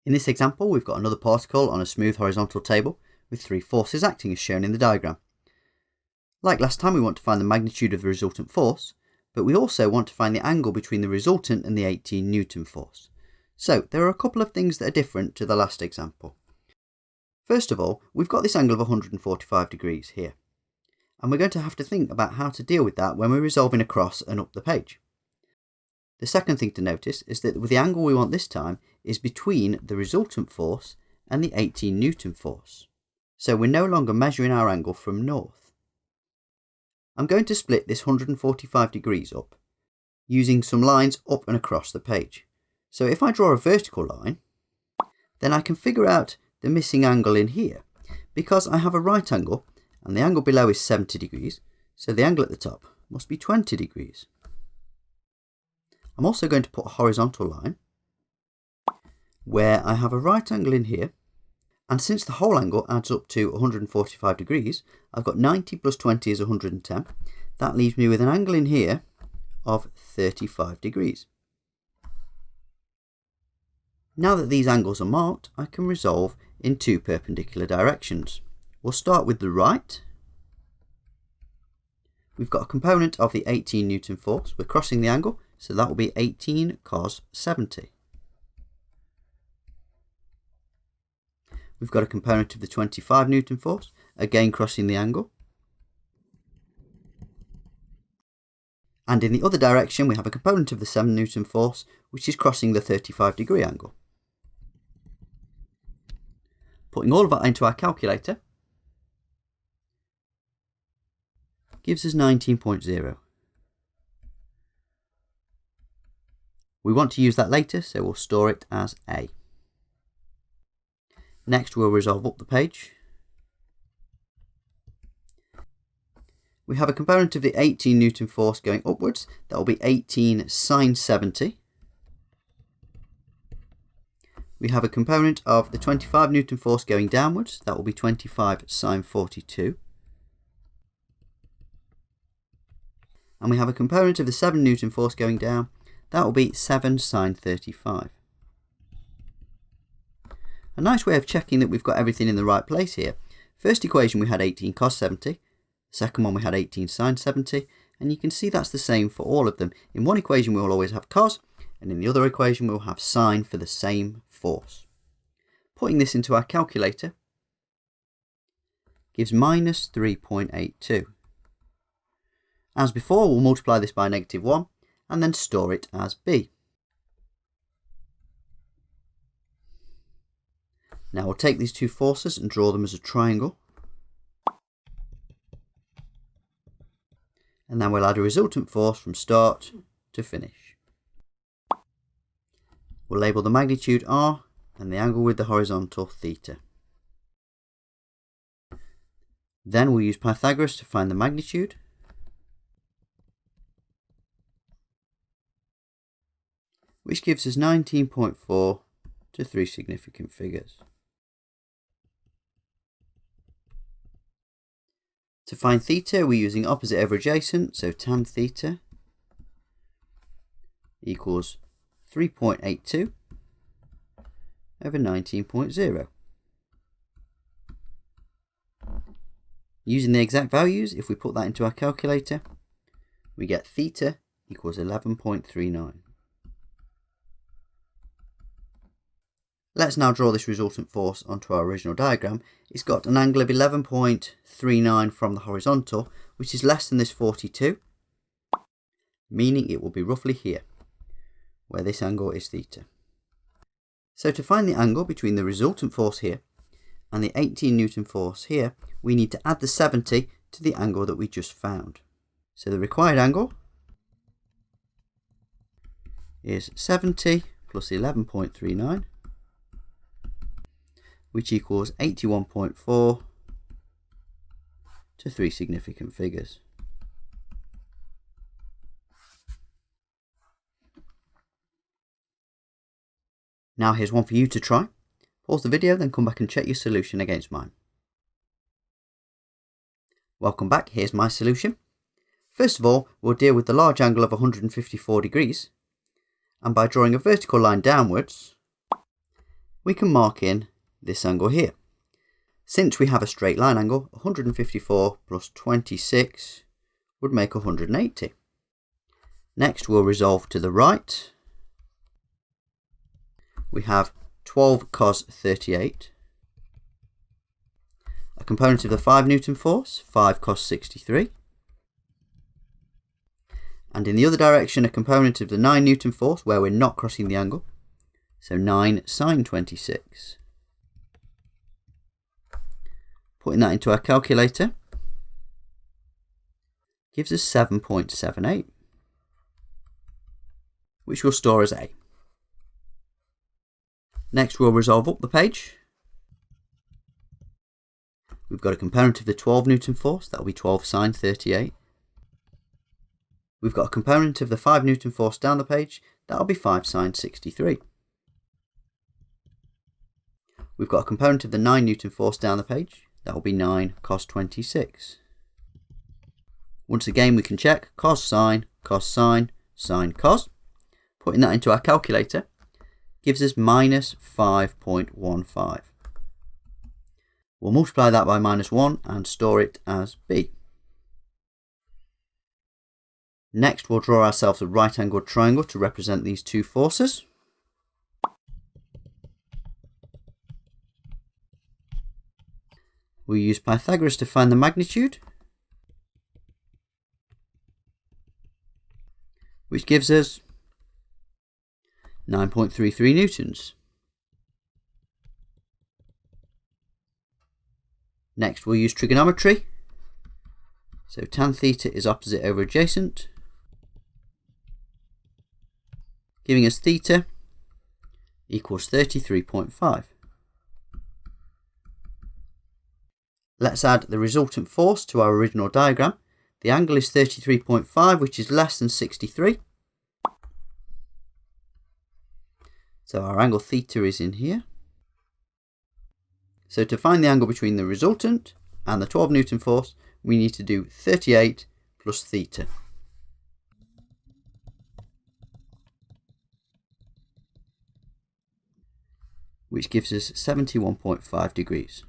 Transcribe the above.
In this example, we've got another particle on a smooth horizontal table with three forces acting as shown in the diagram. Like last time, we want to find the magnitude of the resultant force, but we also want to find the angle between the resultant and the 18 Newton force. So there are a couple of things that are different to the last example. First of all, we've got this angle of 145 degrees here, and we're going to have to think about how to deal with that when we're resolving across and up the page. The second thing to notice is that the angle we want this time is between the resultant force and the 18 Newton force. So we're no longer measuring our angle from north. I'm going to split this 145 degrees up using some lines up and across the page. So if I draw a vertical line, then I can figure out the missing angle in here because I have a right angle and the angle below is 70 degrees, so the angle at the top must be 20 degrees. I'm also going to put a horizontal line where I have a right angle in here, and since the whole angle adds up to 145 degrees, I've got 90 plus 20 is 110. That leaves me with an angle in here of 35 degrees. Now that these angles are marked, I can resolve in two perpendicular directions. We'll start with the right. We've got a component of the 18 Newton force. We're crossing the angle, so that will be 18 cos 70. We've got a component of the 25 Newton force, again crossing the angle. And in the other direction, we have a component of the 7 Newton force, which is crossing the 35 degree angle. Putting all of that into our calculator gives us 19.0. We want to use that later, so we'll store it as A. Next, we'll resolve up the page. We have a component of the 18 Newton force going upwards. That will be 18 sine 70. We have a component of the 25 Newton force going downwards. That will be 25 sine 42. And we have a component of the 7 Newton force going down. That will be 7 sine 35. A nice way of checking that we've got everything in the right place here. First equation we had 18 cos 70. Second one we had 18 sine 70. And you can see that's the same for all of them. In one equation we will always have cos, and in the other equation we'll have sine for the same force. Putting this into our calculator gives minus 3.82. As before, we'll multiply this by -1 and then store it as B. Now we'll take these two forces and draw them as a triangle. And then we'll add a resultant force from start to finish. We'll label the magnitude R and the angle with the horizontal theta. Then we'll use Pythagoras to find the magnitude. Which gives us 19.4 to three significant figures. To find theta, we're using opposite over adjacent, so tan theta equals 3.82 over 19.0. Using the exact values, if we put that into our calculator, we get theta equals 11.39. Let's now draw this resultant force onto our original diagram. It's got an angle of 11.39 from the horizontal, which is less than this 42, meaning it will be roughly here, where this angle is theta. So to find the angle between the resultant force here and the 18 Newton force here, we need to add the 70 to the angle that we just found. So the required angle is 70 plus 11.39. which equals 81.4 to three significant figures. Now here's one for you to try. Pause the video, then come back and check your solution against mine. Welcome back, here's my solution. First of all, we'll deal with the large angle of 154 degrees, and by drawing a vertical line downwards, we can mark in this angle here. Since we have a straight line angle, 154 plus 26 would make 180. Next, we'll resolve to the right. We have 12 cos 38. A component of the 5 Newton force, 5 cos 63. And in the other direction, a component of the 9 Newton force where we're not crossing the angle. So 9 sine 26. Putting that into our calculator gives us 7.78, which we'll store as A. Next, we'll resolve up the page. We've got a component of the 12 Newton force, that will be 12 sine 38. We've got a component of the 5 Newton force down the page, that will be 5 sine 63. We've got a component of the 9 Newton force down the page, that will be 9 cos 26. Once again, we can check cos sine, sine cos. Putting that into our calculator gives us minus 5.15. We'll multiply that by minus 1 and store it as B. Next, we'll draw ourselves a right-angled triangle to represent these two forces. We'll use Pythagoras to find the magnitude, which gives us 9.33 newtons. Next, we'll use trigonometry. So tan theta is opposite over adjacent, giving us theta equals 33.5. Let's add the resultant force to our original diagram. The angle is 33.5, which is less than 63. So our angle theta is in here. So to find the angle between the resultant and the 12 Newton force, we need to do 38 plus theta. Which gives us 71.5 degrees.